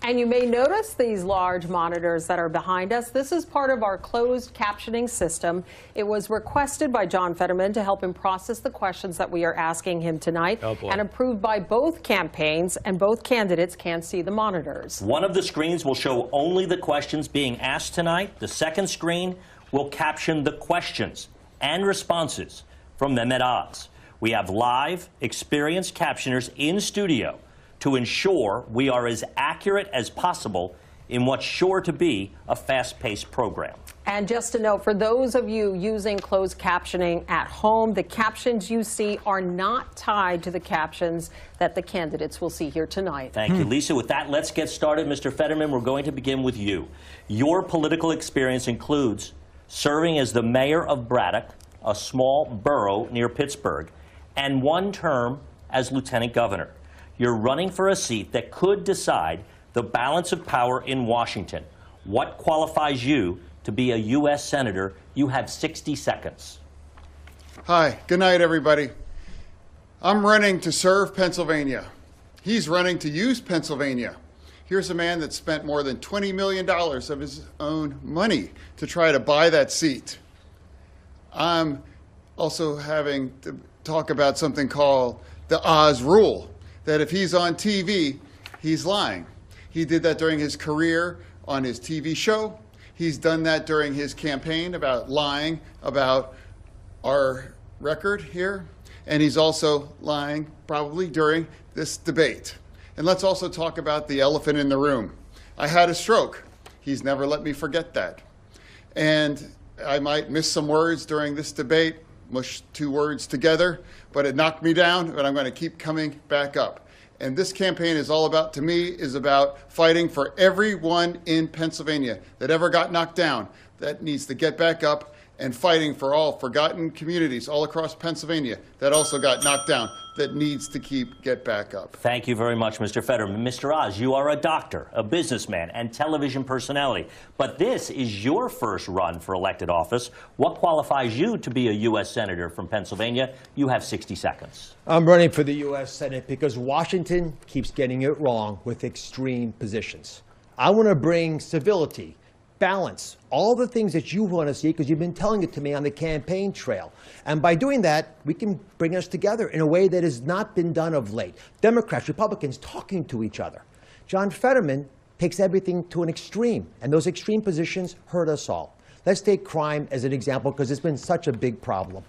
And you may notice these large monitors that are behind us. This is part of our closed captioning system. It was requested by John Fetterman to help him process the questions that we are asking him tonight, and approved by both campaigns, and both candidates can see the monitors. One of the screens will show only the questions being asked tonight. The second screen will caption the questions and responses from Mehmet Oz. We have live, experienced captioners in studio to ensure we are as accurate as possible in what's sure to be a fast-paced program. And just a note, for those of you using closed captioning at home, the captions you see are not tied to the captions that the candidates will see here tonight. Thank you, Lisa. With that, let's get started. Mr. Fetterman, we're going to begin with you. Your political experience includes serving as the mayor of Braddock, a small borough near Pittsburgh, and one term as lieutenant governor. You're running for a seat that could decide the balance of power in Washington. What qualifies you to be a U.S. Senator? You have 60 seconds. Hi, good night, everybody. I'm running to serve Pennsylvania. He's running to use Pennsylvania. Here's a man that spent more than $20 million of his own money to try to buy that seat. I'm also having to talk about something called the Oz rule, that if he's on TV, he's lying. He did that during his career on his TV show. He's done that during his campaign about lying about our record here. And he's also lying probably during this debate. And let's also talk about the elephant in the room. I had a stroke. He's never let me forget that. And I might miss some words during this debate, mush two words together, but it knocked me down, but I'm going to keep coming back up. And this campaign is all about, to me, is about fighting for everyone in Pennsylvania that ever got knocked down, that needs to get back up, and fighting for all forgotten communities all across Pennsylvania that also got knocked down, that needs to get back up. Thank you very much, Mr. Fetterman. Mr. Oz, you are a doctor, a businessman, and television personality. But this is your first run for elected office. What qualifies you to be a U.S. Senator from Pennsylvania? You have 60 seconds. I'm running for the U.S. Senate because Washington keeps getting it wrong with extreme positions. I want to bring civility, balance, all the things that you want to see, because you've been telling it to me on the campaign trail. And by doing that, we can bring us together in a way that has not been done of late. Democrats, Republicans talking to each other. John Fetterman takes everything to an extreme, and those extreme positions hurt us all. Let's take crime as an example, because it's been such a big problem.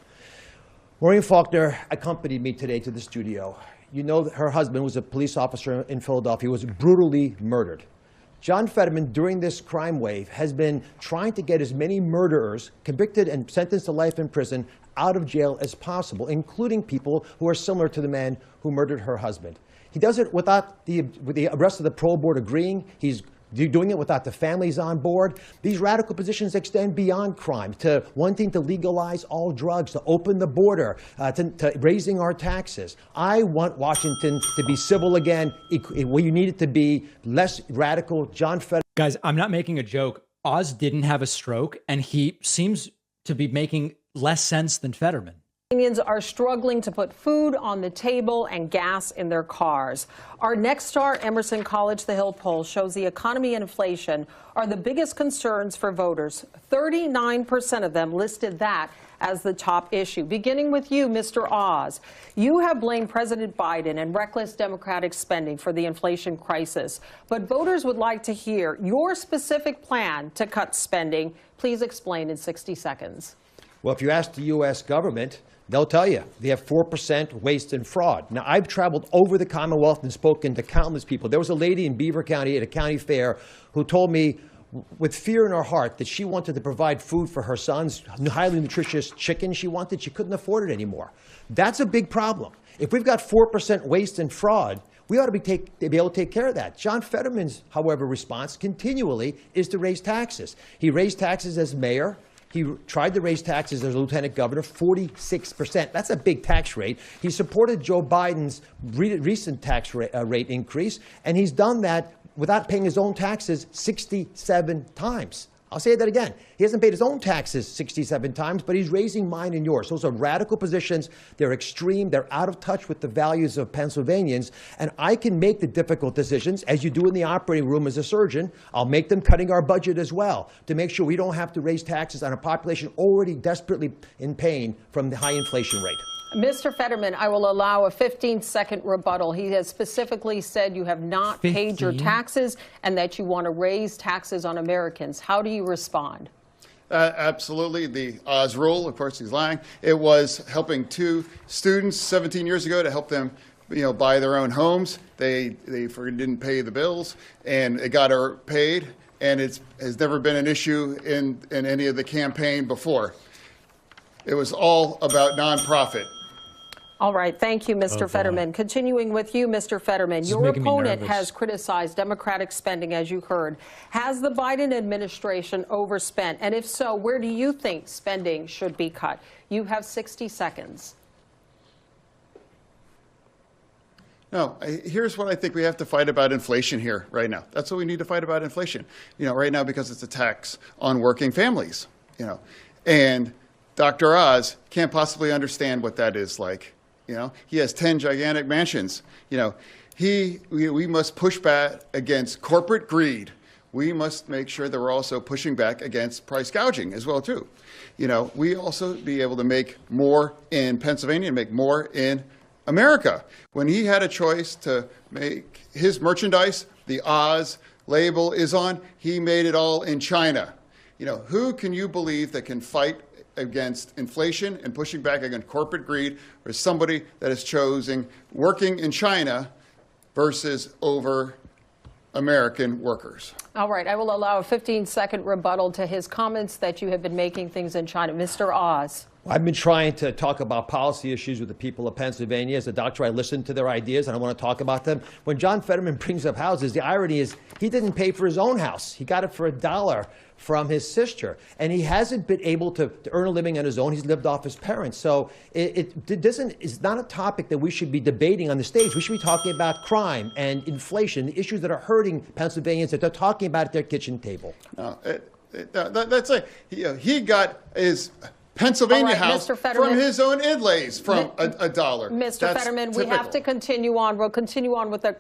Maureen Faulkner accompanied me today to the studio. You know that her husband was a police officer in Philadelphia, was brutally murdered. John Fetterman, during this crime wave, has been trying to get as many murderers convicted and sentenced to life in prison out of jail as possible, including people who are similar to the man who murdered her husband. He does it without with the rest of the parole board agreeing. He's doing it without the families on board. These radical positions extend beyond crime to wanting to legalize all drugs, to open the border, to raising our taxes. I want Washington to be civil again. We need it to be less radical. John Fetterman. Guys, I'm not making a joke. Oz didn't have a stroke, and he seems to be making less sense than Fetterman. Canadians are struggling to put food on the table and gas in their cars. Our Next Star Emerson College The Hill poll shows the economy and inflation are the biggest concerns for voters. 39% of them listed that as the top issue. Beginning with you, Mr. Oz. You have blamed President Biden and reckless Democratic spending for the inflation crisis. But voters would like to hear your specific plan to cut spending. Please explain in 60 seconds. Well, if you ask the U.S. government, they'll tell you they have 4% waste and fraud. Now, I've traveled over the Commonwealth and spoken to countless people. There was a lady in Beaver County at a county fair who told me with fear in her heart that she wanted to provide food for her son's highly nutritious chicken she wanted. She couldn't afford it anymore. That's a big problem. If we've got 4% waste and fraud, we ought to be able to take care of that. John Fetterman's, however, response continually is to raise taxes. He raised taxes as mayor. He tried to raise taxes as a lieutenant governor, 46%. That's a big tax rate. He supported Joe Biden's recent tax rate increase, and he's done that without paying his own taxes 67 times. I'll say that again. He hasn't paid his own taxes 67 times, but he's raising mine and yours. Those are radical positions. They're extreme. They're out of touch with the values of Pennsylvanians. And I can make the difficult decisions, as you do in the operating room as a surgeon. I'll make them cutting our budget as well to make sure we don't have to raise taxes on a population already desperately in pain from the high inflation rate. Mr. Fetterman, I will allow a 15-second rebuttal. He has specifically said you have not paid your taxes and that you want to raise taxes on Americans. How do you respond? Absolutely. The Oz rule, of course, he's lying. It was helping two students 17 years ago to help them buy their own homes. They didn't pay the bills, and it got her paid, and it has never been an issue in any of the campaign before. It was all about nonprofit. All right. Thank you, Mr. Fetterman. Continuing with you, Mr. Fetterman, your opponent has criticized Democratic spending, as you heard. Has the Biden administration overspent? And if so, where do you think spending should be cut? You have 60 seconds. No, here's what I think we have to fight about inflation here right now. That's what we need to fight about inflation, right now, because it's a tax on working families, and Dr. Oz can't possibly understand what that is like. He has 10 gigantic mansions. We must push back against corporate greed. We must make sure that we're also pushing back against price gouging as well, too. We also be able to make more in Pennsylvania and make more in America. When he had a choice to make his merchandise, the Oz label is on, he made it all in China. Who can you believe that can fight against inflation and pushing back against corporate greed, or somebody that is choosing working in China versus over American workers? All right. I will allow a 15-second rebuttal to his comments that you have been making things in China. Mr. Oz. I've been trying to talk about policy issues with the people of Pennsylvania. As a doctor, I listen to their ideas, and I want to talk about them. When John Fetterman brings up houses, the irony is he didn't pay for his own house. He got it for $1 from his sister, and he hasn't been able to earn a living on his own. He's lived off his parents. So it's not a topic that we should be debating on the stage. We should be talking about crime and inflation, the issues that are hurting Pennsylvanians that they're talking about at their kitchen table. No, that's it. He got his Pennsylvania house from his own inlays from $1. Mr. Fetterman, we have to continue on. We'll continue on with a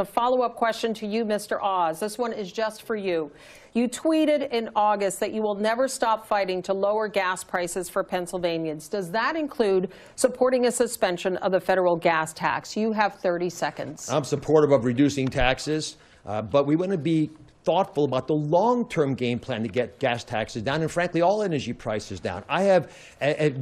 follow-up question to you, Mr. Oz. This one is just for you. You tweeted in August that you will never stop fighting to lower gas prices for Pennsylvanians. Does that include supporting a suspension of the federal gas tax? You have 30 seconds. I'm supportive of reducing taxes, but we want to be thoughtful about the long-term game plan to get gas taxes down and, frankly, all energy prices down. I have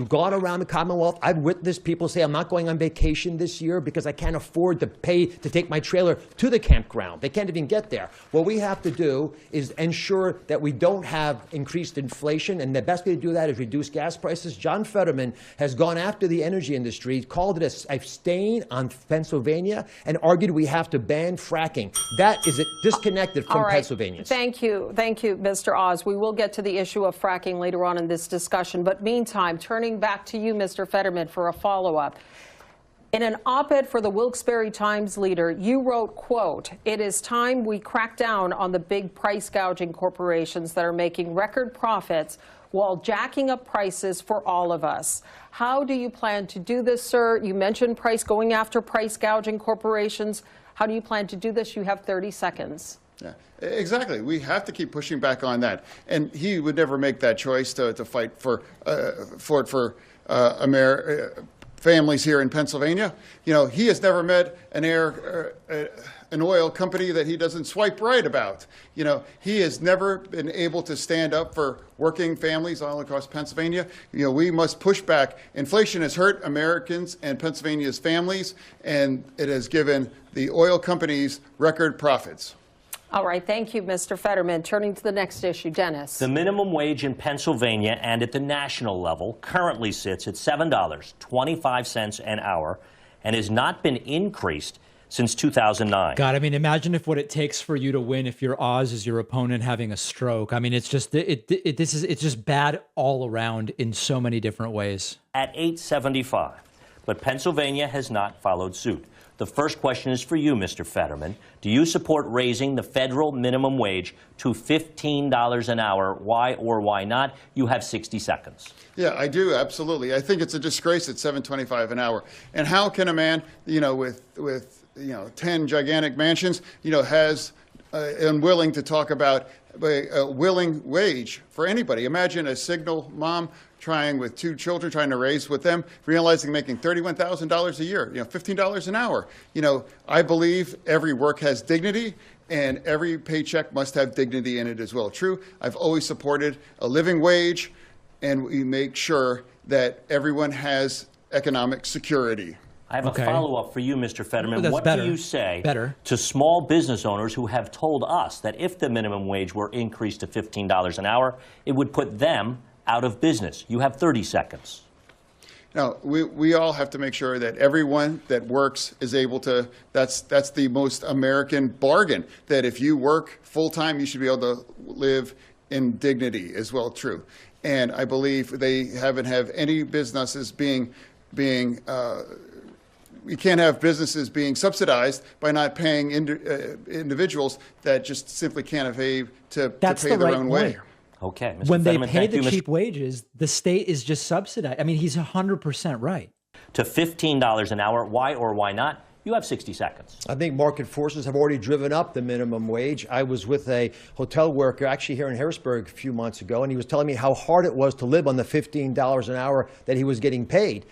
gone around the Commonwealth. I've witnessed people say, I'm not going on vacation this year because I can't afford to pay to take my trailer to the campground. They can't even get there. What we have to do is ensure that we don't have increased inflation, and the best way to do that is reduce gas prices. John Fetterman has gone after the energy industry, called it a stain on Pennsylvania, and argued we have to ban fracking. That is disconnected from Pennsylvania. Thank you, Mr. Oz. We will get to the issue of fracking later on in this discussion. But meantime, turning back to you, Mr. Fetterman, for a follow-up. In an op-ed for the Wilkes-Barre Times-Leader, you wrote, quote, "It is time we crack down on the big price gouging corporations that are making record profits while jacking up prices for all of us." How do you plan to do this, sir? You mentioned going after price gouging corporations. How do you plan to do this? You have 30 seconds. Yeah, exactly. We have to keep pushing back on that. And he would never make that choice to fight for families here in Pennsylvania. He has never met an oil company that he doesn't swipe right about. He has never been able to stand up for working families all across Pennsylvania. We must push back. Inflation has hurt Americans and Pennsylvania's families, and it has given the oil companies record profits. All right. Thank you, Mr. Fetterman. Turning to the next issue, Dennis. The minimum wage in Pennsylvania and at the national level currently sits at $7.25 an hour and has not been increased since 2009. God, I mean, imagine what it takes for you to win if your Oz is your opponent having a stroke. I mean, it's just it's just bad all around in so many different ways. At $8.75, but Pennsylvania has not followed suit. The first question is for you, Mr. Fetterman. Do you support raising the federal minimum wage to $15 an hour? Why or why not? You have 60 seconds. Yeah, I do, absolutely. I think it's a disgrace at $7.25 an hour. And how can a man, with 10 gigantic mansions, has unwilling to talk about a willing wage for anybody? Imagine a single mom with 2 children, trying to raise with them, realizing making $31,000 a year, $15 an hour. I believe every work has dignity, and every paycheck must have dignity in it as well. True, I've always supported a living wage, and we make sure that everyone has economic security. I have a follow-up for you, Mr. Fetterman. What do you say to small business owners who have told us that if the minimum wage were increased to $15 an hour, it would put them out of business? You have 30 seconds. Now, we all have to make sure that everyone that works is able to, that's the most American bargain, that if you work full-time, you should be able to live in dignity as well, true. And I believe they haven't have any businesses being we can't have businesses being subsidized by not paying individuals that just simply can't afford to pay their own way. Okay, Mr. When they Fetterman, pay the cheap wages, the state is just subsidized. I mean, he's 100% right. To $15 an hour, why or why not? You have 60 seconds. I think market forces have already driven up the minimum wage. I was with a hotel worker actually here in Harrisburg a few months ago, and he was telling me how hard it was to live on the $15 an hour that he was getting paid.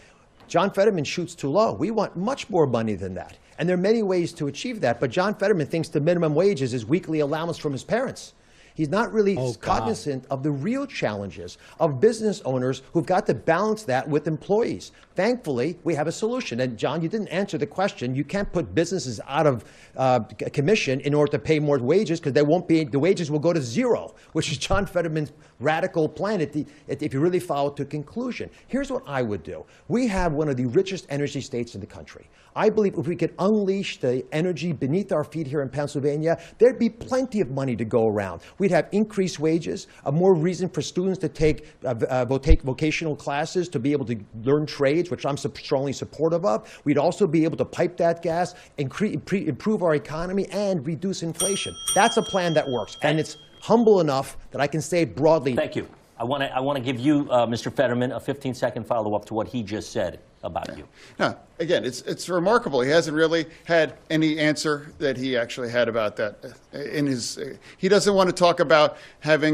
John Fetterman shoots too low. We want much more money than that. And there are many ways to achieve that. But John Fetterman thinks the minimum wage is his weekly allowance from his parents. He's not really cognizant of the real challenges of business owners who've got to balance that with employees. Thankfully, we have a solution. And John, you didn't answer the question. You can't put businesses out of commission in order to pay more wages, because the wages will go to zero, which is John Fetterman's radical plan if you really follow it to conclusion. Here's what I would do. We have one of the richest energy states in the country. I believe if we could unleash the energy beneath our feet here in Pennsylvania, there'd be plenty of money to go around. We'd have increased wages, a more reason for students to take vocational classes, to be able to learn trades, which I'm strongly supportive of. We'd also be able to pipe that gas, improve our economy, and reduce inflation. That's a plan that works, and it's humble enough that I can say it broadly. Thank you. I want to give you, Mr. Fetterman, a 15-second follow-up to what he just said about you. Now, again, it's remarkable. He hasn't really had any answer that he actually had about that in his. He doesn't want to talk about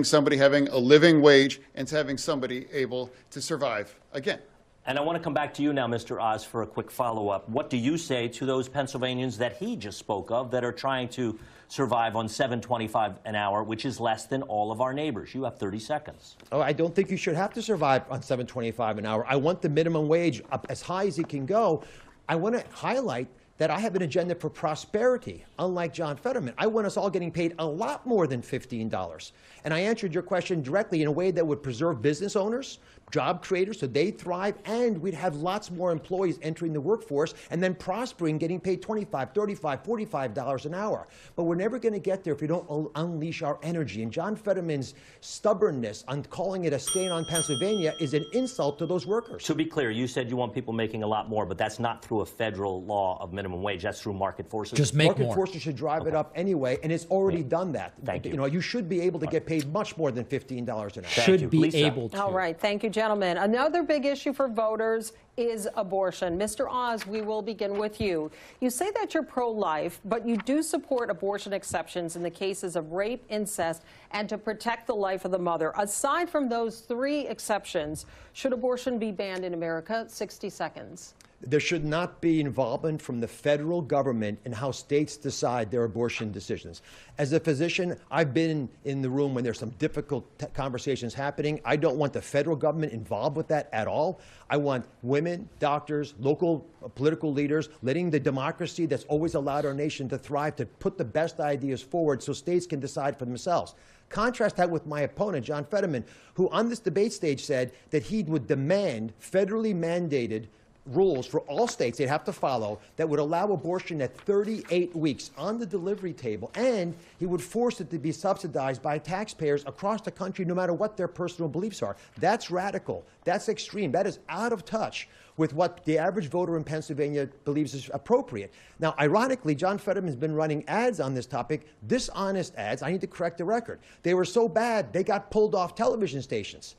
somebody having a living wage and having somebody able to survive. Again. And I want to come back to you now, Mr. Oz, for a quick follow-up. What do you say to those Pennsylvanians that he just spoke of that are trying to survive on $7.25 an hour, which is less than all of our neighbors? You have 30 seconds. Oh, I don't think you should have to survive on $7.25 an hour. I want the minimum wage up as high as it can go. I want to highlight that I have an agenda for prosperity, unlike John Fetterman. I want us all getting paid a lot more than $15. And I answered your question directly in a way that would preserve business owners, job creators, so they thrive, and we'd have lots more employees entering the workforce and then prospering, getting paid $25, $35, $45 an hour. But we're never going to get there if we don't unleash our energy. And John Fetterman's stubbornness on calling it a stain on Pennsylvania is an insult to those workers. To be clear, you said you want people making a lot more, but that's not through a federal law of minimum wage. That's through market forces. Just make market forces should drive it up anyway, and it's already done that. Thank you. You should be able to get paid much more than $15 an hour. Should be able to. All right. Thank you, gentlemen. Another big issue for voters is abortion. Mr. Oz, we will begin with you. You say that you're pro-life, but you do support abortion exceptions in the cases of rape, incest, and to protect the life of the mother. Aside from those 3 exceptions, should abortion be banned in America? 60 seconds. There should not be involvement from the federal government in how states decide their abortion decisions. As a physician, I've been in the room when there's some difficult conversations happening. I don't want the federal government involved with that at all. I want women, doctors, local political leaders, letting the democracy that's always allowed our nation to thrive, to put the best ideas forward so states can decide for themselves. Contrast that with my opponent, John Fetterman, who on this debate stage said that he would demand federally mandated rules for all states they'd have to follow that would allow abortion at 38 weeks on the delivery table, and he would force it to be subsidized by taxpayers across the country no matter what their personal beliefs are. That's radical. That's extreme. That is out of touch with what the average voter in Pennsylvania believes is appropriate. Now, ironically, John Fetterman has been running ads on this topic, dishonest ads. I need to correct the record. They were so bad, they got pulled off television stations.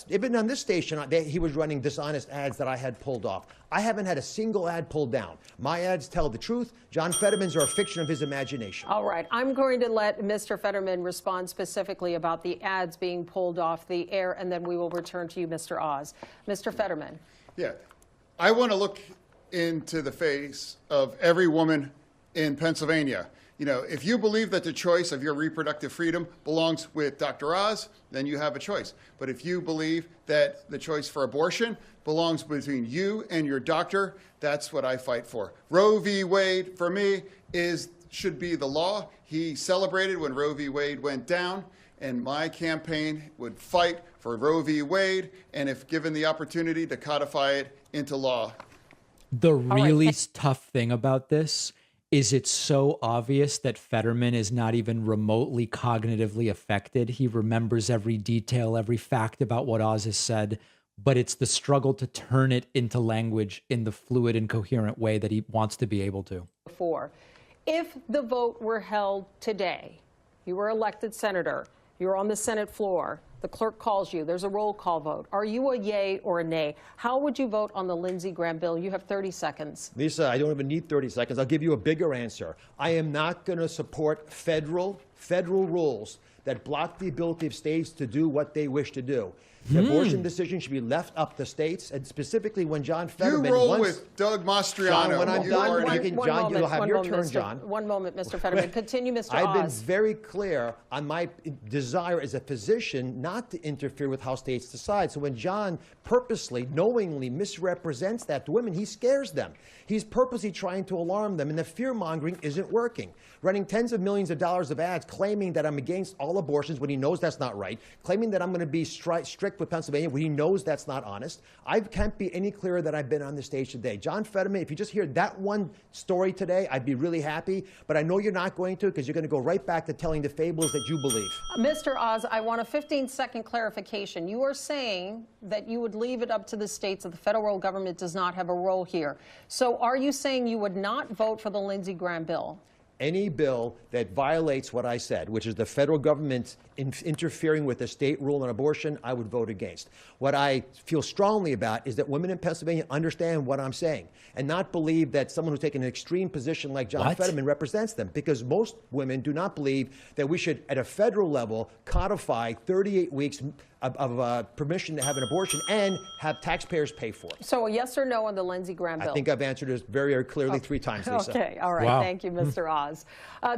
Even on this station, he was running dishonest ads that I had pulled off. I haven't had a single ad pulled down. My ads tell the truth. John Fetterman's are a fiction of his imagination. All right. I'm going to let Mr. Fetterman respond specifically about the ads being pulled off the air, and then we will return to you, Mr. Oz. Mr. Fetterman. Yeah. I want to look into the face of every woman in Pennsylvania. You know, if you believe that the choice of your reproductive freedom belongs with Dr. Oz, then you have a choice. But if you believe that the choice for abortion belongs between you and your doctor, that's what I fight for. Roe v. Wade, for me, should be the law. He celebrated when Roe v. Wade went down, and my campaign would fight for Roe v. Wade, and if given the opportunity, to codify it into law. The really tough thing about this is it's so obvious that Fetterman is not even remotely cognitively affected. He remembers every detail, every fact about what Oz has said, but it's the struggle to turn it into language in the fluid and coherent way that he wants to be able to. If the vote were held today, you were elected senator, you're on the Senate floor, the clerk calls you, there's a roll call vote. Are you a yay or a nay? How would you vote on the Lindsey Graham bill? You have 30 seconds. Lisa, I don't even need 30 seconds. I'll give you a bigger answer. I am not going to support federal rules that block the ability of states to do what they wish to do. The abortion decision should be left up to states, and specifically when John Fetterman... You roll with Doug Mastriano. John, when I'm done, John, you'll have your turn, John. One moment, Mr. Fetterman. Continue, Mr. Oz. I've been very clear on my desire as a physician not to interfere with how states decide. So when John purposely, knowingly misrepresents that to women, he scares them. He's purposely trying to alarm them, and the fear-mongering isn't working. Running tens of millions of dollars of ads claiming that I'm against all abortions when he knows that's not right, claiming that I'm going to be strict with Pennsylvania when he knows that's not honest. I can't be any clearer that I've been on the stage today. John Fetterman, if you just hear that one story today, I'd be really happy, but I know you're not going to, because you're going to go right back to telling the fables that you believe. Mr. Oz, I want a 15-second clarification. You are saying that you would leave it up to the states, that the federal government does not have a role here. So are you saying you would not vote for the Lindsey Graham bill? Any bill that violates what I said, which is the federal government interfering with a state rule on abortion, I would vote against. What I feel strongly about is that women in Pennsylvania understand what I'm saying and not believe that someone who's taken an extreme position like John Fetterman represents them, because most women do not believe that we should, at a federal level, codify 38 weeks of permission to have an abortion and have taxpayers pay for it. So a yes or no on the Lindsey Graham bill? I think I've answered this very, very clearly 3 times, Lisa. Okay, all right. Wow. Thank you, Mr. Oz.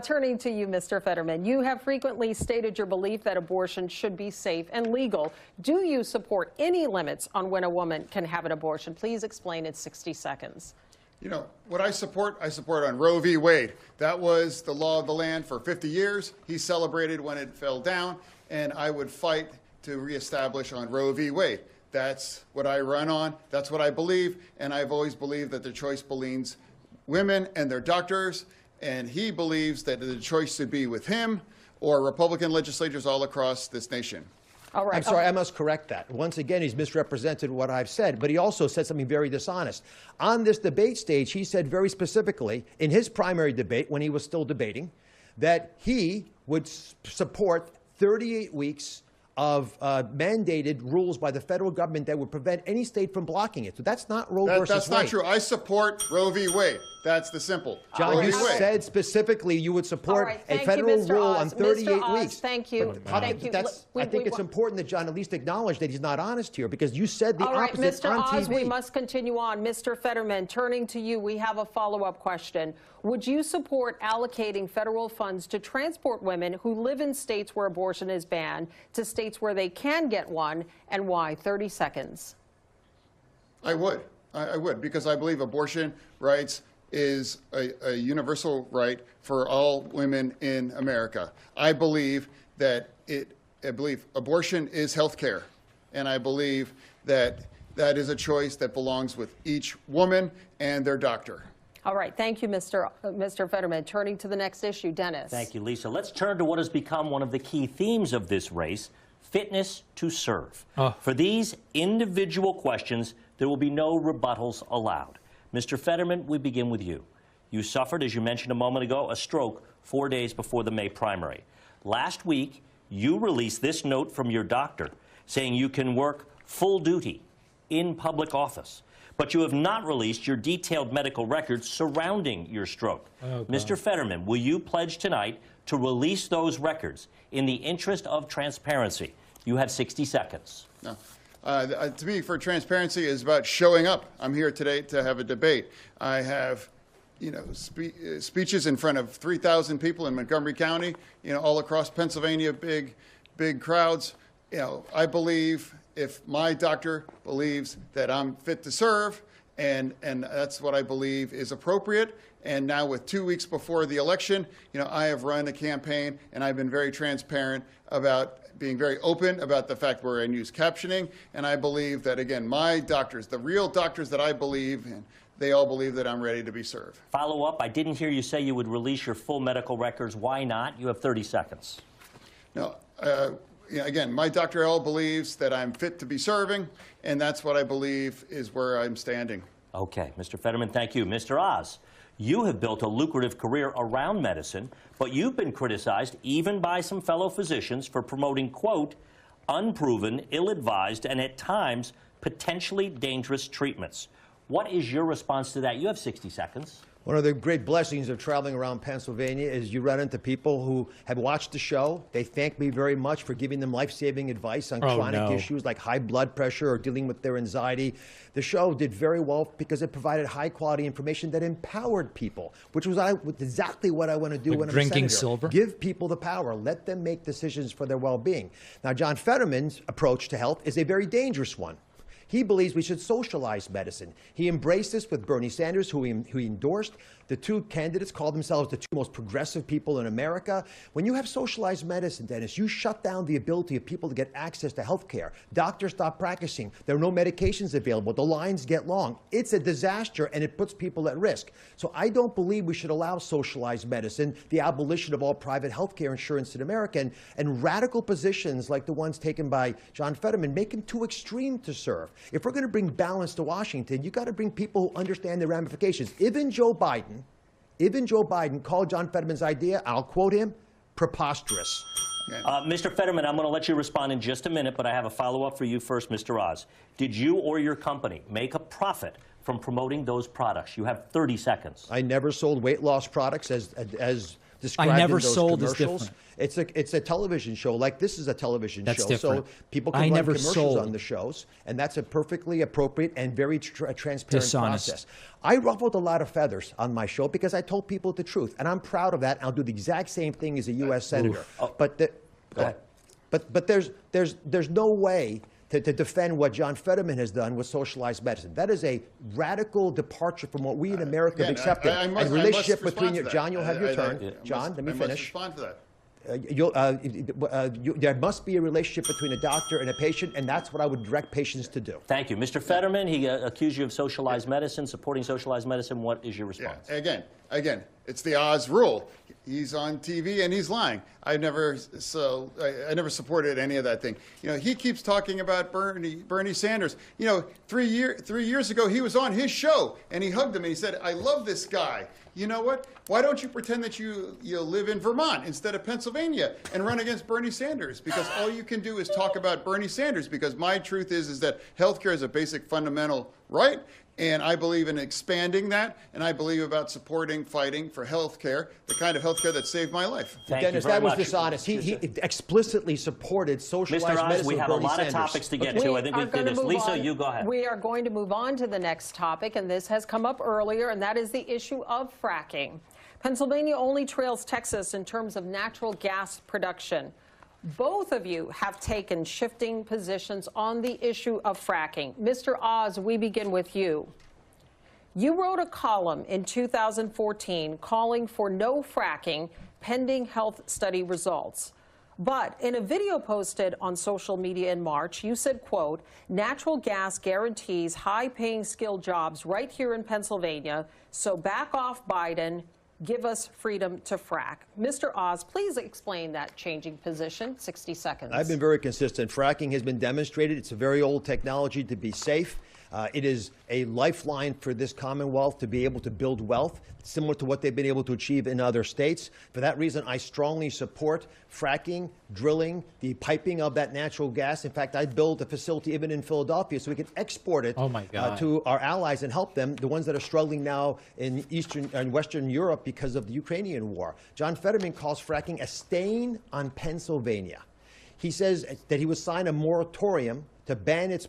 Turning to you, Mr. Fetterman, you have frequently stated your belief that abortion should be safe and legal. Do you support any limits on when a woman can have an abortion? Please explain in 60 seconds. You know, what I support on Roe v. Wade. That was the law of the land for 50 years. He celebrated when it fell down, and I would fight to reestablish on Roe v. Wade. That's what I run on. That's what I believe, and I've always believed that the choice belongs women and their doctors, and he believes that the choice should be with him or Republican legislators all across this nation. All right. I'm sorry, I must correct that. Once again, he's misrepresented what I've said, but he also said something very dishonest. On this debate stage, he said very specifically, in his primary debate, when he was still debating, that he would support 38 weeks of mandated rules by the federal government that would prevent any state from blocking it. So that's not Roe versus Wade. That's not true. I support Roe v. Wade. That's the simple. John, you said specifically you would support a federal rule on 38 weeks. Thank you. Thank you. I think it's important that John at least acknowledge that he's not honest here, because you said the opposite Mr. on Oz, TV. we must continue on. Mr. Fetterman, turning to you, we have a follow-up question. Would you support allocating federal funds to transport women who live in states where abortion is banned to states where they can get one, and why? 30 seconds. I would. I would, because I believe abortion rights is a universal right for all women in America. I believe that abortion is health care, and I believe that that is a choice that belongs with each woman and their doctor. All right. Thank you, Mr. Fetterman. Turning to the next issue, Dennis. Thank you, Lisa. Let's turn to what has become one of the key themes of this race, fitness to serve. For these individual questions, there will be no rebuttals allowed. Mr. Fetterman, we begin with you. You suffered, as you mentioned a moment ago, a stroke 4 days before the May primary. Last week, you released this note from your doctor saying you can work full duty in public office, but you have not released your detailed medical records surrounding your stroke. Mr. Fetterman, will you pledge tonight to release those records in the interest of transparency? You have 60 seconds. No. To me, for transparency is about showing up. I'm here today to have a debate. I have, speeches in front of 3,000 people in Montgomery County, all across Pennsylvania, big crowds. I believe if my doctor believes that I'm fit to serve, and that's what I believe is appropriate. And now with 2 weeks before the election, I have run a campaign and I've been very transparent about being very open about the fact we're in use captioning. And I believe that, again, my doctors, the real doctors that I believe in, they all believe that I'm ready to be served. Follow up, I didn't hear you say you would release your full medical records. Why not? You have 30 seconds. No. Again, my Dr. L believes that I'm fit to be serving, and that's what I believe is where I'm standing. Okay, Mr. Fetterman, thank you. Mr. Oz, you have built a lucrative career around medicine, but you've been criticized even by some fellow physicians for promoting, quote, unproven, ill-advised, and at times potentially dangerous treatments. What is your response to that? You have 60 seconds. One of the great blessings of traveling around Pennsylvania is you run into people who have watched the show. They thank me very much for giving them life-saving advice on chronic issues like high blood pressure or dealing with their anxiety. The show did very well because it provided high-quality information that empowered people, which was exactly what I want to do when I'm a drinking senator. silver? Give people the power. Let them make decisions for their well-being. Now, John Fetterman's approach to health is a very dangerous one. He believes we should socialize medicine. He embraced this with Bernie Sanders, who he endorsed. The two candidates call themselves the two most progressive people in America. When you have socialized medicine, Dennis, you shut down the ability of people to get access to health care. Doctors stop practicing. There are no medications available. The lines get long. It's a disaster, and it puts people at risk. So I don't believe we should allow socialized medicine, the abolition of all private health care insurance in America, and radical positions like the ones taken by John Fetterman make him too extreme to serve. If we're going to bring balance to Washington, you got to bring people who understand the ramifications. Even Joe Biden called John Fetterman's idea, I'll quote him, preposterous. Mr. Fetterman, I'm going to let you respond in just a minute, but I have a follow-up for you first, Mr. Oz. Did you or your company make a profit from promoting those products? You have 30 seconds. I never sold weight loss products as described I never in those sold is commercials. different. It's a television show. Like this is a television That's show. different. So people I can run never commercials sold. on the shows, and that's a perfectly appropriate and very transparent Dishonest. process. I ruffled a lot of feathers on my show because I told people the truth, and I'm proud of that. I'll do the exact same thing as a U.S. senator. But Go ahead. But there's no way to defend what John Fetterman has done with socialized medicine. That is a radical departure from what we in America have accepted. I And relationship between respond to that. John, you'll have your turn. John, let me I finish. must respond to that. There must be a relationship between a doctor and a patient, and that's what I would direct patients to do. Thank you. Mr. Fetterman, he accused you of socialized medicine, supporting socialized medicine. What is your response? Yeah, again, it's the Oz rule. He's on TV and he's lying. I never supported any of that thing. He keeps talking about Bernie Sanders. 3 years ago he was on his show and he hugged him and he said, "I love this guy." You know what? Why don't you pretend that you live in Vermont instead of Pennsylvania and run against Bernie Sanders? Because all you can do is talk about Bernie Sanders. Because my truth is that healthcare is a basic fundamental right. And I believe in expanding that, and I believe about fighting for health care, the kind of health care that saved my life. Dennis, that was dishonest. He explicitly supported socialized Mr. Oz, medicine. we have a Bernie lot Sanders. of topics to get to. I think we've did this. Lisa, you go ahead. We are going to move on to the next topic, and this has come up earlier, and that is the issue of fracking. Pennsylvania only trails Texas in terms of natural gas production. Both of you have taken shifting positions on the issue of fracking. Mr. Oz, we begin with you. You wrote a column in 2014 calling for no fracking pending health study results. But in a video posted on social media in March, you said, quote, natural gas guarantees high-paying skilled jobs right here in Pennsylvania, so back off Biden, give us freedom to frack. Mr. Oz, please explain that changing position. 60 seconds. I've been very consistent. Fracking has been demonstrated. It's a very old technology to be safe. It is a lifeline for this Commonwealth to be able to build wealth, similar to what they've been able to achieve in other states. For that reason, I strongly support fracking, drilling, the piping of that natural gas. In fact, I'd build a facility even in Philadelphia so we can export it to our allies and help them, the ones that are struggling now in Eastern and Western Europe because of the Ukrainian war. John Fetterman calls fracking a stain on Pennsylvania. He says that he would sign a moratorium to ban its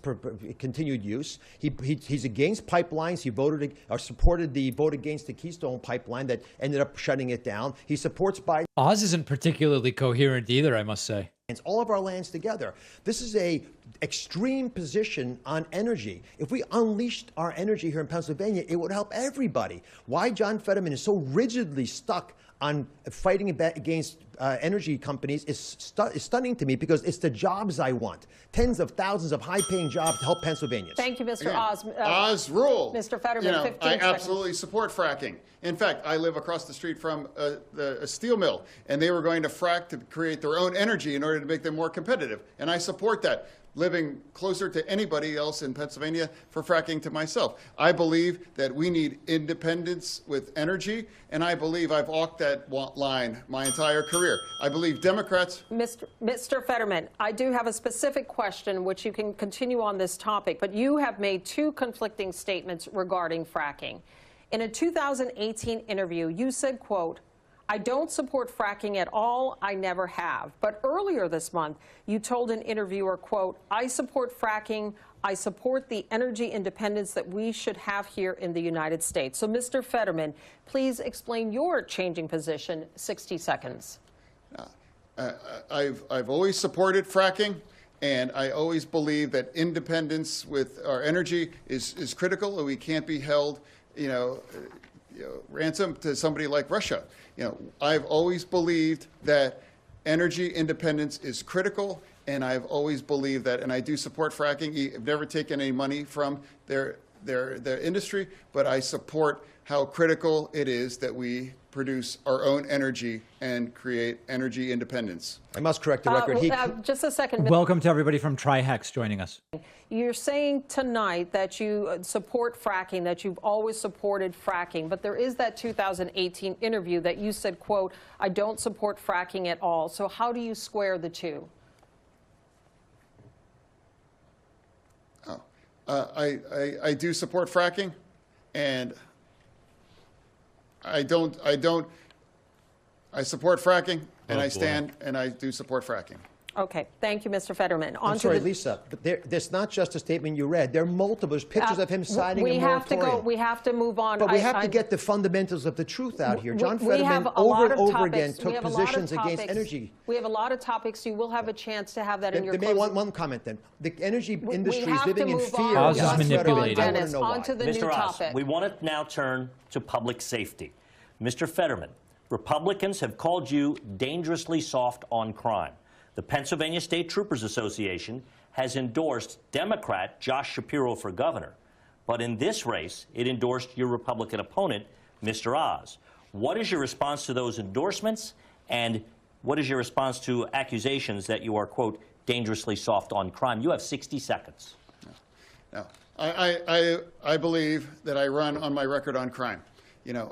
continued use. He's against pipelines. He voted or supported the vote against the Keystone pipeline that ended up shutting it down. He supports Biden. Oz isn't particularly coherent either, I must say. All of our lands together. This is a extreme position on energy. If we unleashed our energy here in Pennsylvania, it would help everybody. Why John Fetterman is so rigidly stuck on fighting against energy companies is stunning to me, because it's the jobs I want. Tens of thousands of high-paying jobs to help Pennsylvanians. Thank you, Mr. Oz. Oz rule. Mr. Fetterman, 15 I seconds. absolutely support fracking. In fact, I live across the street from a steel mill, and they were going to frack to create their own energy in order to make them more competitive. And I support that, living closer to anybody else in Pennsylvania for fracking to myself. I believe that we need independence with energy, and I believe I've walked that line my entire career. I believe Democrats... Mr. Fetterman, I do have a specific question which you can continue on this topic, but you have made two conflicting statements regarding fracking. In a 2018 interview, you said, quote, I don't support fracking at all. I never have. But earlier this month, you told an interviewer, quote, I support fracking. I support the energy independence that we should have here in the United States. So, Mr. Fetterman, please explain your changing position. 60 seconds. I've always supported fracking, and I always believe that independence with our energy is critical, and we can't be held, ransom to somebody like Russia. I've always believed that energy independence is critical, and I've always believed that, and I do support fracking. I've never taken any money from their industry, but I support how critical it is that we produce our own energy and create energy independence. I must correct the record. Just a second. Welcome to everybody from TriHex joining us. You're saying tonight that you support fracking, that you've always supported fracking, but there is that 2018 interview that you said, quote, I don't support fracking at all. So how do you square the two? I do support fracking, and I support fracking, and I stand, and I do support fracking. Okay. Thank you, Mr. Fetterman. I'm sorry, Lisa, but there's not just a statement you read. There are multiple. There's pictures of him signing a moratorium. We have to move on. But we have to get the fundamentals of the truth out here. John Fetterman over and over again took positions against energy. We have a lot of topics. You will have a chance to have that in your closing. One comment then. The energy industry is living in fear. Oz is manipulating. Dennis, on to the new topic. We want to now turn to public safety. Mr. Fetterman, Republicans have called you dangerously soft on crime. The Pennsylvania State Troopers Association has endorsed Democrat Josh Shapiro for governor. But in this race, it endorsed your Republican opponent, Mr. Oz. What is your response to those endorsements? And what is your response to accusations that you are, quote, dangerously soft on crime? You have 60 seconds. No. I believe that I run on my record on crime.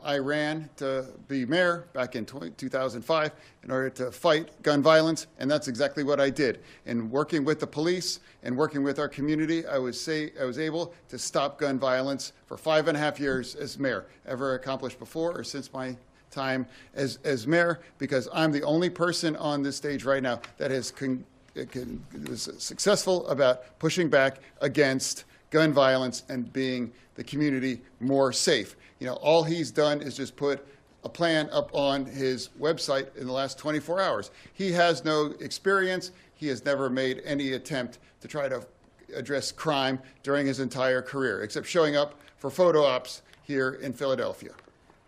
I ran to be mayor back in 2005 in order to fight gun violence, and that's exactly what I did. And working with the police and working with our community, I was able to stop gun violence for 5.5 years as mayor. Ever accomplished before or since my time as mayor, because I'm the only person on this stage right now that was successful about pushing back against gun violence and being the community more safe. All he's done is just put a plan up on his website in the last 24 hours. He has no experience. He has never made any attempt to try to address crime during his entire career, except showing up for photo ops here in Philadelphia.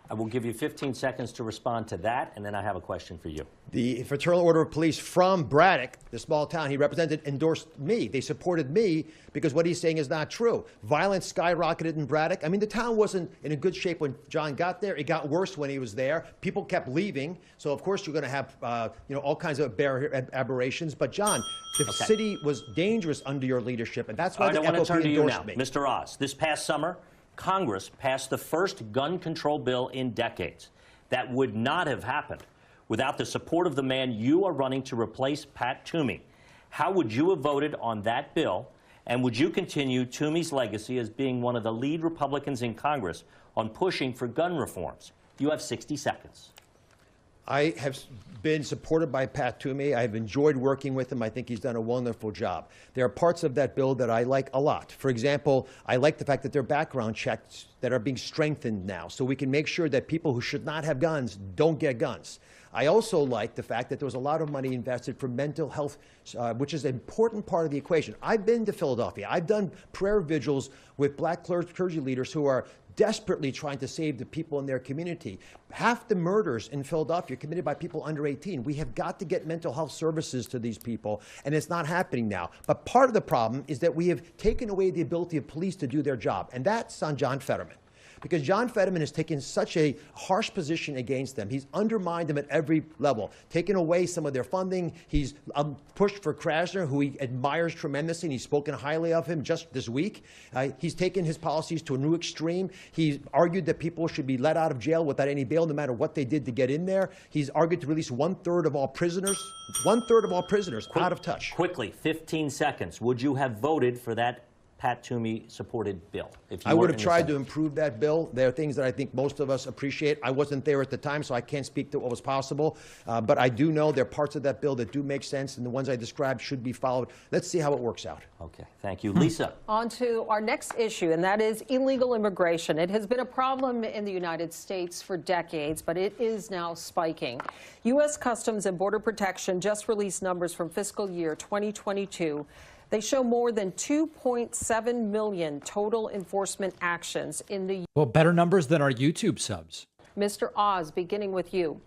I will give you 15 seconds to respond to that, and then I have a question for you. The Fraternal Order of Police from Braddock, the small town he represented, endorsed me. They supported me because what he's saying is not true. Violence skyrocketed in Braddock. I mean, the town wasn't in a good shape when John got there. It got worse when he was there. People kept leaving. So, of course, you're going to have all kinds of aberrations. But, John, the city was dangerous under your leadership, and that's why the FOP endorsed me. Mr. Oz, this past summer, Congress passed the first gun control bill in decades. That would not have happened without the support of the man you are running to replace Pat Toomey. How would you have voted on that bill, and would you continue Toomey's legacy as being one of the lead Republicans in Congress on pushing for gun reforms? You have 60 seconds. I have been supported by Pat Toomey. I've enjoyed working with him. I think he's done a wonderful job. There are parts of that bill that I like a lot. For example, I like the fact that there are background checks that are being strengthened now, so we can make sure that people who should not have guns don't get guns. I also like the fact that there was a lot of money invested for mental health, which is an important part of the equation. I've been to Philadelphia. I've done prayer vigils with black clergy leaders who are desperately trying to save the people in their community. Half the murders in Philadelphia are committed by people under 18. We have got to get mental health services to these people, and it's not happening now. But part of the problem is that we have taken away the ability of police to do their job, and that's on John Fetterman. Because John Fetterman has taken such a harsh position against them. He's undermined them at every level, taken away some of their funding. He's pushed for Krasner, who he admires tremendously, and he's spoken highly of him just this week. He's taken his policies to a new extreme. He's argued that people should be let out of jail without any bail, no matter what they did to get in there. He's argued to release 1/3 of all prisoners. 1/3 of all prisoners out of touch. Quickly, 15 seconds. Would you have voted for that Pat Toomey-supported bill? I would have tried to improve that bill. There are things that I think most of us appreciate. I wasn't there at the time, so I can't speak to what was possible. But I do know there are parts of that bill that do make sense, and the ones I described should be followed. Let's see how it works out. Okay, thank you. Lisa. On to our next issue, and that is illegal immigration. It has been a problem in the United States for decades, but it is now spiking. U.S. Customs and Border Protection just released numbers from fiscal year 2022. They show more than 2.7 million total enforcement actions in the. Well, better numbers than our YouTube subs. Mr. Oz, beginning with you.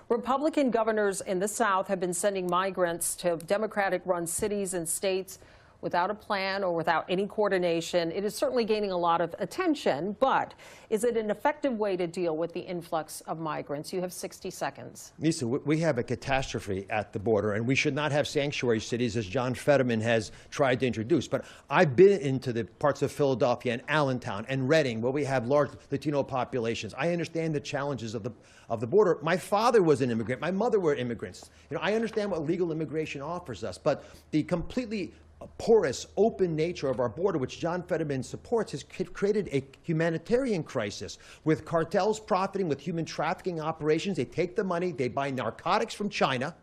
Republican governors in the South have been sending migrants to Democratic-run cities and states without a plan or without any coordination. It is certainly gaining a lot of attention, but is it an effective way to deal with the influx of migrants? You have 60 seconds. Lisa, we have a catastrophe at the border, and we should not have sanctuary cities, as John Fetterman has tried to introduce. But I've been into the parts of Philadelphia and Allentown and Reading, where we have large Latino populations. I understand the challenges of the border. My father was an immigrant. My mother were immigrants. I understand what legal immigration offers us, but the completely porous, open nature of our border, which John Fetterman supports, has created a humanitarian crisis with cartels profiting with human trafficking operations. They take the money, they buy narcotics from China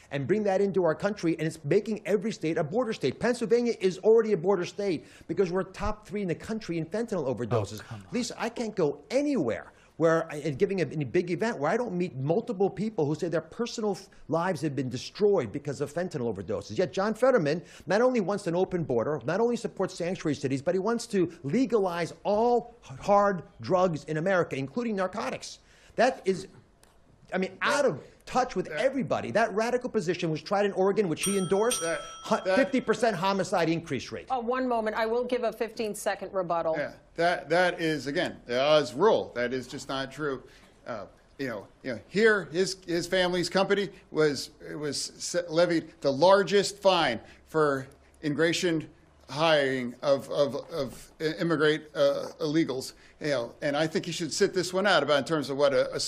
and bring that into our country, and it's making every state a border state. Pennsylvania is already a border state because we're top 3 in the country in fentanyl overdoses. Lisa, I can't go anywhere where, giving a big event where I don't meet multiple people who say their personal lives have been destroyed because of fentanyl overdoses. Yet John Fetterman not only wants an open border, not only supports sanctuary cities, but he wants to legalize all hard drugs in America, including narcotics. That is, out of touch with everybody. That radical position was tried in Oregon, which he endorsed, 50% homicide increase rate. One moment. I will give a 15-second rebuttal. Yeah, that is, again, the Oz rule. That is just not true. Here, his family's company was levied the largest fine for immigration hiring of immigrant illegals. And I think you should sit this one out in terms of what a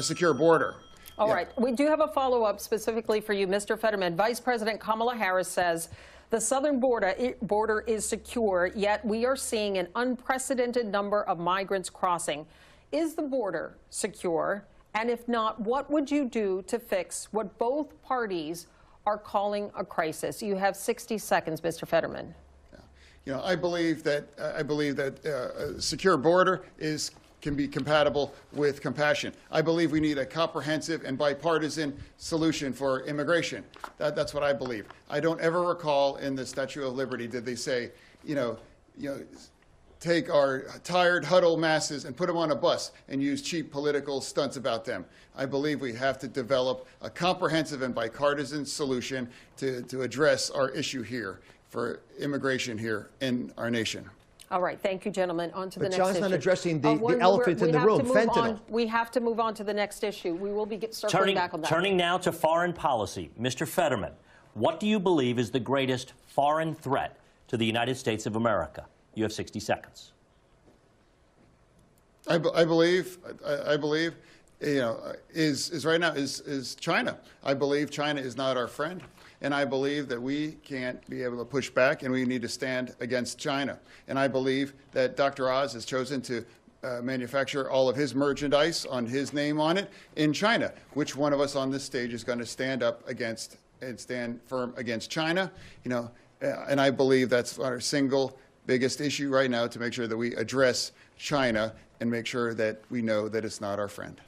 secure border. All right. We do have a follow-up specifically for you, Mr. Fetterman. Vice President Kamala Harris says the southern border is secure, yet we are seeing an unprecedented number of migrants crossing. Is the border secure? And if not, what would you do to fix what both parties are calling a crisis? You have 60 seconds, Mr. Fetterman. I believe that a secure border can be compatible with compassion. I believe we need a comprehensive and bipartisan solution for immigration. That's what I believe. I don't ever recall in the Statue of Liberty did they say, take our tired, huddled masses and put them on a bus and use cheap political stunts about them. I believe we have to develop a comprehensive and bipartisan solution to address our issue here for immigration here in our nation. All right, thank you, gentlemen. On to the But next John's issue. not addressing the we elephant in the have room, to move fentanyl. on. We have to move on to the next issue. We will be circling back on that. Turning now to foreign policy. Mr. Fetterman, what do you believe is the greatest foreign threat to the United States of America? You have 60 seconds. I believe, you know, is right now is China. I believe China is not our friend, and I believe that we can't be able to push back, and we need to stand against China. And I believe that Dr. Oz has chosen to manufacture all of his merchandise on his name on it in China. Which one of us on this stage is going to stand up against and stand firm against China? You know, and I believe that's our single biggest issue right now, to make sure that we address China and make sure that we know that it's not our friend.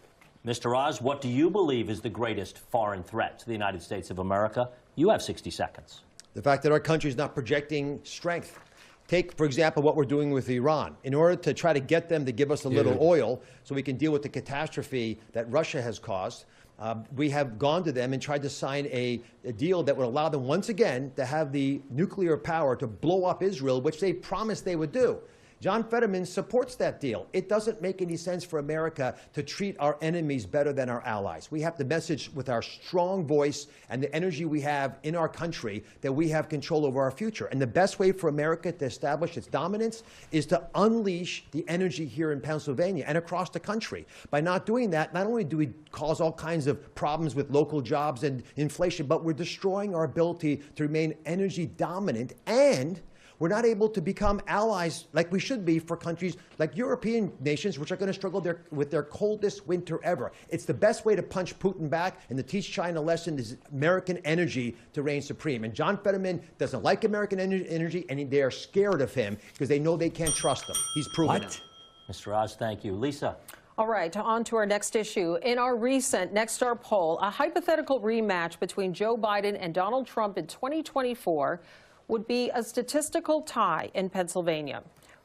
Mr. Oz, what do you believe is the greatest foreign threat to the United States of America? You have 60 seconds. The fact that our country is not projecting strength. Take, for example, what we're doing with Iran. In order to try to get them to give us a little oil so we can deal with the catastrophe that Russia has caused, we have gone to them and tried to sign a deal that would allow them once again to have the nuclear power to blow up Israel, which they promised they would do. John Fetterman supports that deal. It doesn't make any sense for America to treat our enemies better than our allies. We have to message with our strong voice and the energy we have in our country that we have control over our future. And the best way for America to establish its dominance is to unleash the energy here in Pennsylvania and across the country. By not doing that, not only do we cause all kinds of problems with local jobs and inflation, but we're destroying our ability to remain energy dominant, and we're not able to become allies like we should be for countries like European nations, which are going to struggle with their coldest winter ever. It's the best way to punch Putin back and to teach China a lesson is American energy to reign supreme. And John Fetterman doesn't like American energy, and they are scared of him because they know they can't trust him. He's proven it. Mr. Oz, thank you. Lisa. All right, on to our next issue. In our recent Nexstar poll, a hypothetical rematch between Joe Biden and Donald Trump in 2024 would be a statistical tie in Pennsylvania.